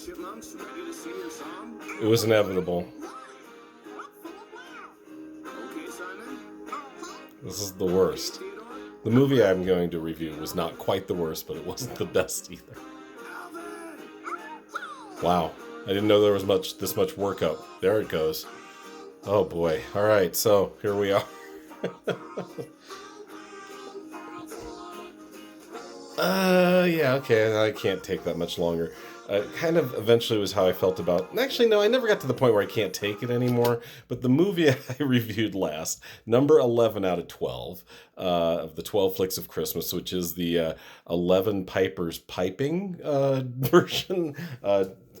It was inevitable. This is the worst. The movie I'm going to review was not quite the worst, but it wasn't the best either. Wow. I didn't know there was this much work up. There it goes. Oh boy. All right, so here we are. Yeah, okay. I can't take that much longer. Kind of eventually was how I felt about... Actually, no, I never got to the point where I can't take it anymore. But the movie I reviewed last, number 11 out of 12, of the 12 Flicks of Christmas, which is the 11 Pipers Piping version,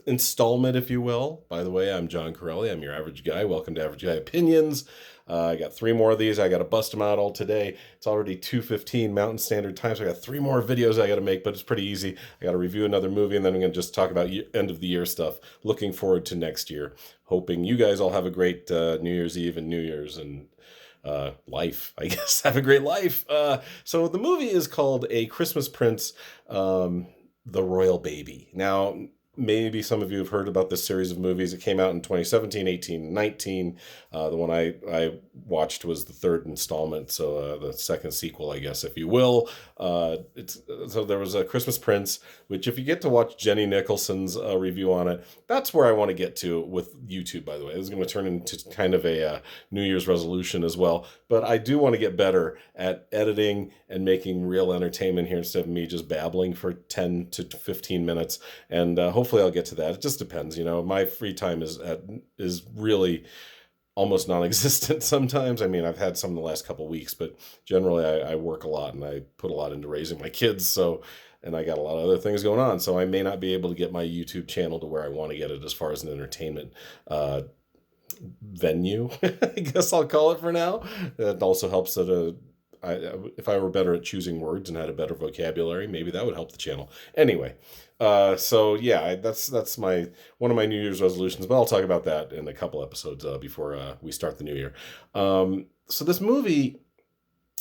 installment, if you will. By the way, I'm John Corelli. I'm your average guy. Welcome to Average Guy Opinions. I got 3 more of these. I got to bust them out all today. It's already 2:15 Mountain Standard Time, so I got 3 more videos I got to make, but it's pretty easy. I got to review another movie, and then I'm going to just talk about end of the year stuff. Looking forward to next year. Hoping you guys all have a great New Year's Eve and New Year's and life, I guess. Have a great life. So the movie is called A Christmas Prince, The Royal Baby. Now, maybe some of you have heard about this series of movies. It came out in 2017, 18, 19. The one I watched was the 3rd installment, so the second sequel, I guess, if you will. So there was a Christmas Prince, which if you get to watch Jenny Nicholson's review on it, that's where I want to get to with YouTube, by the way. This is going to turn into kind of a New Year's resolution as well. But I do want to get better at editing and making real entertainment here instead of me just babbling for 10 to 15 minutes. And hopefully I'll get to that. It just depends. My free time is really almost non-existent sometimes. I mean, I've had some in the last couple of weeks, but generally I work a lot and I put a lot into raising my kids. And I got a lot of other things going on. So I may not be able to get my YouTube channel to where I want to get it as far as an entertainment venue, I guess I'll call it for now. It also helps that if I were better at choosing words and had a better vocabulary, maybe that would help the channel. Anyway, so yeah, that's one of my New Year's resolutions, but I'll talk about that in a couple episodes before we start the new year. So this movie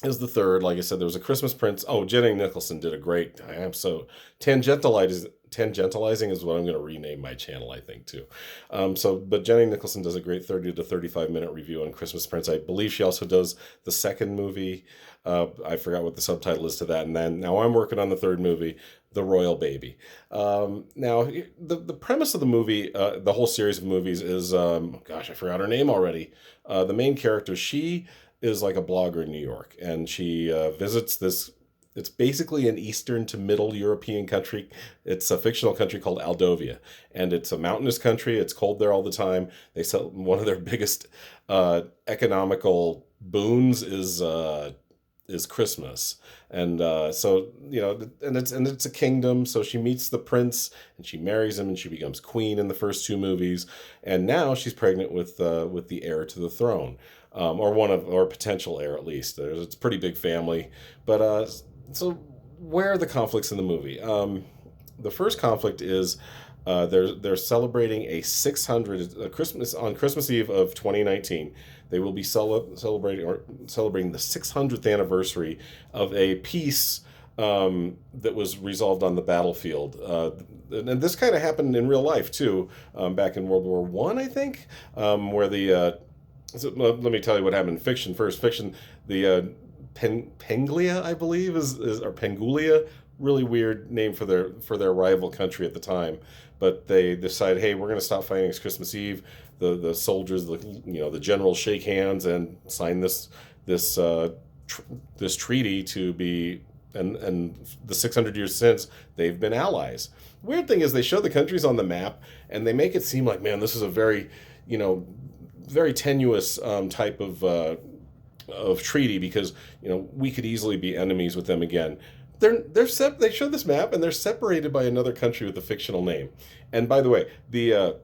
is the 3rd. Like I said, there was a Christmas Prince. Oh, Jenny Nicholson did a great... I am so... Tangentializing is what I'm going to rename my channel, I think, too. But Jenny Nicholson does a great 30 to 35 minute review on Christmas Prince. I believe she also does the second movie. I forgot what the subtitle is to that. And then now I'm working on the 3rd movie, The Royal Baby. Now, the premise of the movie, the whole series of movies is, gosh, I forgot her name already. The main character, she is like a blogger in New York, and she visits this... It's basically an Eastern to Middle European country. It's a fictional country called Aldovia, and it's a mountainous country. It's cold there all the time. They sell one of their biggest economical boons is Christmas, and so and it's a kingdom. So she meets the prince, and she marries him, and she becomes queen in the first 2 movies, and now she's pregnant with the heir to the throne, or potential heir at least. It's a pretty big family, but. So where are the conflicts in the movie? The first conflict is they're celebrating a Christmas on Christmas Eve of 2019. They will be celebrating the 600th anniversary of a peace that was resolved on the battlefield. And this kind of happened in real life too, back in World War I think, where let me tell you what happened in fiction first. Fiction, the Penglia, I believe, or Pengulia, really weird name for their rival country at the time. But they decide, hey, we're going to stop fighting. It's Christmas Eve. The soldiers, the generals shake hands and sign this treaty to be, and the 600 years since, they've been allies. Weird thing is they show the countries on the map and they make it seem like, man, this is a very, very tenuous type of treaty, because we could easily be enemies with them again. They show this map and they're separated by another country with a fictional name. And by the way, the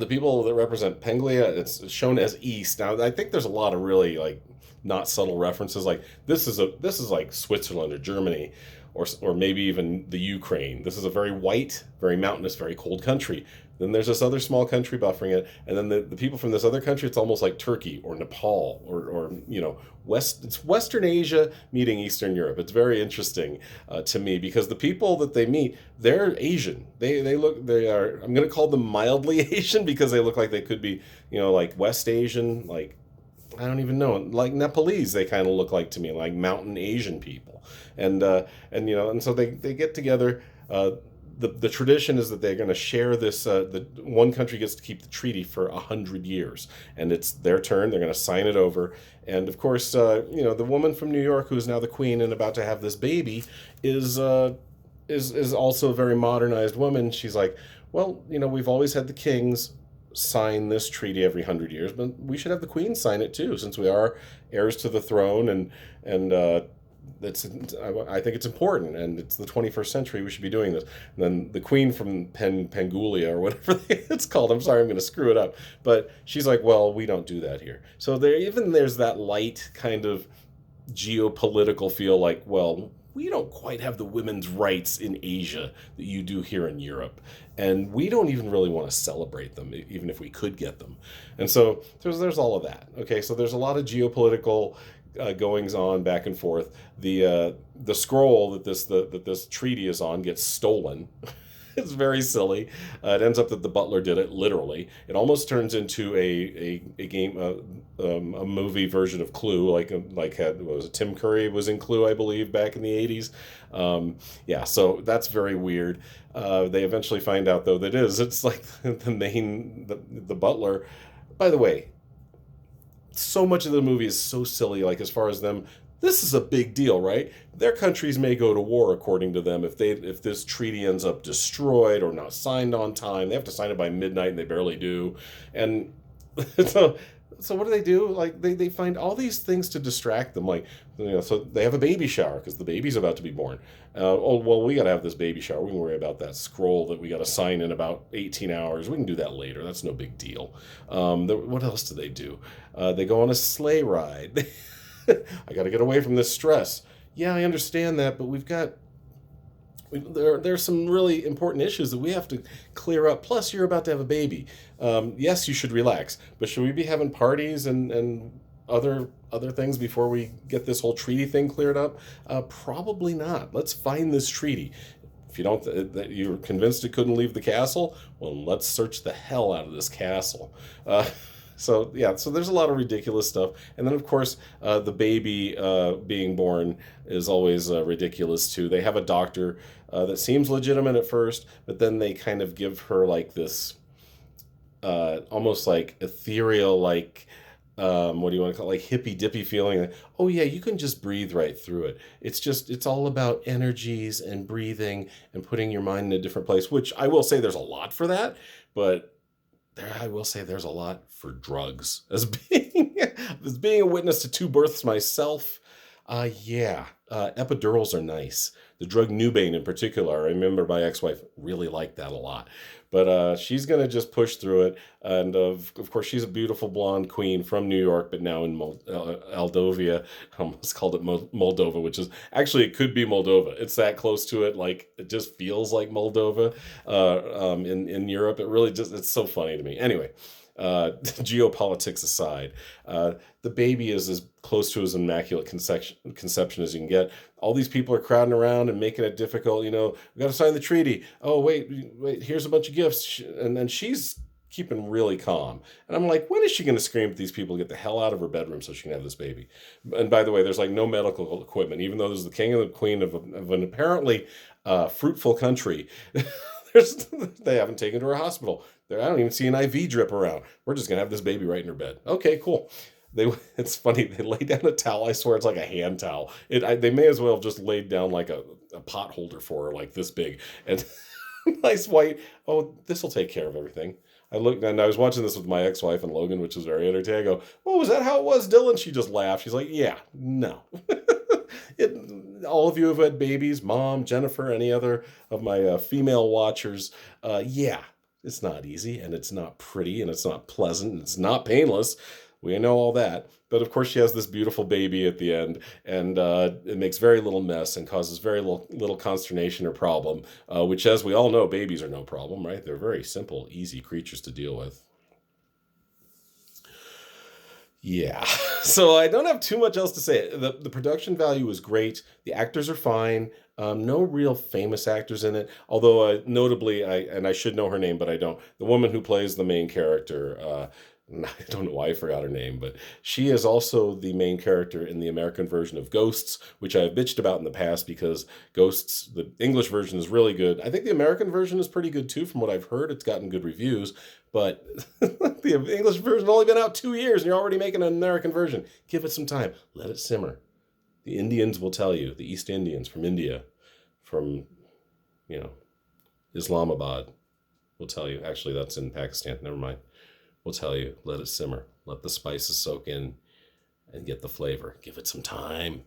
people that represent Penglia, it's shown as East. Now I think there's a lot of really like not subtle references, like this is like Switzerland or Germany, or maybe even the Ukraine. This is a very white, very mountainous, very cold country. Then there's this other small country buffering it, and then the people from this other country, it's almost like Turkey or Nepal or it's Western Asia meeting Eastern Europe. It's very interesting to me because the people that they meet, they're Asian. They are, I'm going to call them mildly Asian because they look like they could be, like West Asian, like I don't even know, like Nepalese. They kind of look like to me, like mountain Asian people, and so they get together. The tradition is that they're going to share this. The one country gets to keep the treaty for 100 years, and it's their turn. They're going to sign it over, and of course, the woman from New York who is now the queen and about to have this baby is also a very modernized woman. She's like, well, we've always had the kings sign this treaty every 100 years, but we should have the queen sign it too, since we are heirs to the throne, and I think it's important, and it's the 21st century. We should be doing this. And then the queen from Pangulia or whatever it's called. I'm sorry, I'm going to screw it up. But she's like, well, we don't do that here. So there's that light kind of geopolitical feel like, well, we don't quite have the women's rights in Asia that you do here in Europe. And we don't even really want to celebrate them, even if we could get them. And so there's all of that. Okay, so there's a lot of geopolitical goings on back and forth. The scroll that this treaty is on gets stolen. It's very silly. It ends up that the butler did it literally. It almost turns into a game, a movie version of Clue, Tim Curry was in Clue, I believe, back in the 80s. So that's very weird. They eventually find out though that it's like the butler. By the way, so much of the movie is so silly, like as far as them, this is a big deal, right? Their countries may go to war according to them if this treaty ends up destroyed or not signed on time. They have to sign it by midnight and they barely do. And so what do they do? Like they find all these things to distract them. Like, so they have a baby shower because the baby's about to be born. We got to have this baby shower. We can worry about that scroll that we got to sign in about 18 hours. We can do that later. That's no big deal. What else do they do? They go on a sleigh ride. I got to get away from this stress. Yeah, I understand that, but there's some really important issues that we have to clear up. Plus, you're about to have a baby. Yes, you should relax, but should we be having parties and other things before we get this whole treaty thing cleared up? Probably not. Let's find this treaty. If you don't, you're convinced it couldn't leave the castle, well, let's search the hell out of this castle. So there's a lot of ridiculous stuff. And then, of course, the baby being born is always ridiculous, too. They have a doctor that seems legitimate at first, but then they kind of give her, like, this almost, like, ethereal, like, what do you want to call it? Like, hippy-dippy feeling. Like, oh, yeah, you can just breathe right through it. It's all about energies and breathing and putting your mind in a different place, which I will say there's a lot for that, but I will say there's a lot for drugs. As being a witness to 2 births myself, epidurals are nice. The drug Nubane in particular, I remember my ex-wife really liked that a lot. But she's going to just push through it. And of course, she's a beautiful blonde queen from New York, but now in Aldovia. I almost called it Moldova, which is actually, it could be Moldova. It's that close to it. Like, it just feels like Moldova in Europe. It really just, it's so funny to me. Anyway. Geopolitics aside, the baby is as close to his immaculate conception as you can get. All these people are crowding around and making it difficult. We got to sign the treaty. Oh, wait, here's a bunch of gifts. And then she's keeping really calm. And I'm like, when is she going to scream at these people to get the hell out of her bedroom so she can have this baby? And by the way, there's like no medical equipment, even though there's the king and the queen of an apparently fruitful country. They haven't taken her to a hospital. I don't even see an IV drip around. We're just going to have this baby right in her bed. Okay, cool. It's funny. They lay down a towel. I swear it's like a hand towel. They may as well have just laid down like a pot holder for her, like this big. And nice white. Oh, this will take care of everything. I looked, and I was watching this with my ex-wife and Logan, which was very entertaining. I go, oh, was that how it was, Dylan? She just laughed. She's like, yeah, no. All of you have had babies, Mom, Jennifer, any other of my female watchers. It's not easy, and it's not pretty, and it's not pleasant, and it's not painless. We know all that. But of course, she has this beautiful baby at the end, and it makes very little mess and causes very little consternation or problem, which, as we all know, babies are no problem, right? They're very simple, easy creatures to deal with. Yeah. So I don't have too much else to say. The production value is great. The actors are fine. No real famous actors in it. Although notably, I should know her name, but I don't. The woman who plays the main character, I don't know why I forgot her name, but she is also the main character in the American version of Ghosts, which I have bitched about in the past because Ghosts, the English version is really good. I think the American version is pretty good too, from what I've heard. It's gotten good reviews, but the English version only been out 2 years and you're already making an American version. Give it some time. Let it simmer. The Indians will tell you, the East Indians from India, from, Islamabad will tell you. Actually, that's in Pakistan. Never mind. Will tell you, let it simmer. Let the spices soak in and get the flavor. Give it some time.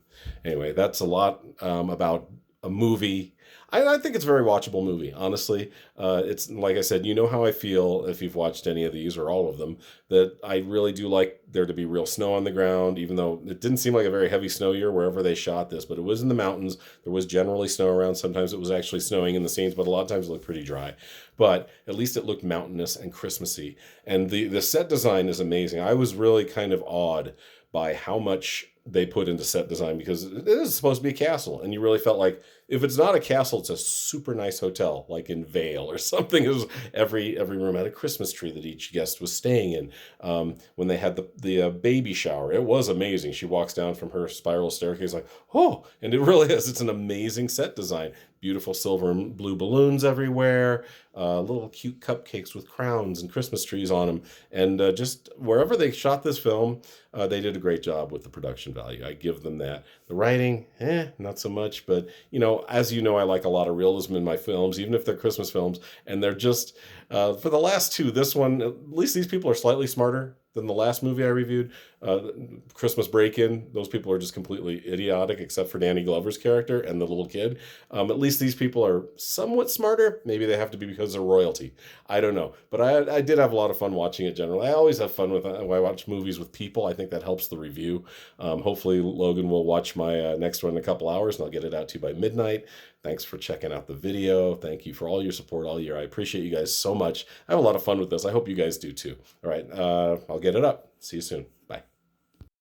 Anyway, that's a lot about a movie. I think it's a very watchable movie, honestly. It's like I said, you know how I feel if you've watched any of these or all of them, that I really do like there to be real snow on the ground, even though it didn't seem like a very heavy snow year wherever they shot this, but it was in the mountains. There was generally snow around. Sometimes it was actually snowing in the scenes, but a lot of times it looked pretty dry. But at least it looked mountainous and Christmassy. And the set design is amazing. I was really kind of awed by how much they put into set design, because it is supposed to be a castle, and you really felt like if it's not a castle, it's a super nice hotel, like in Vale or something. It was every room had a Christmas tree that each guest was staying in. When they had the baby shower, it was amazing. She walks down from her spiral staircase like, oh, and it really is. It's an amazing set design. Beautiful silver and blue balloons everywhere, little cute cupcakes with crowns and Christmas trees on them. And just wherever they shot this film, they did a great job with the production value. I give them that. The writing, not so much. But, as you know, I like a lot of realism in my films, even if they're Christmas films. And they're just, for the last two, this one, at least these people are slightly smarter than the last movie I reviewed, Christmas Break-In. Those people are just completely idiotic, except for Danny Glover's character and the little kid. At least these people are somewhat smarter. Maybe they have to be because of royalty. I don't know. But I did have a lot of fun watching it generally. I always have fun when I watch movies with people. I think that helps the review. Hopefully Logan will watch my next one in a couple hours, and I'll get it out to you by midnight. Thanks for checking out the video. Thank you for all your support all year. I appreciate you guys so much. I have a lot of fun with this. I hope you guys do too. All right, I'll get it up. See you soon.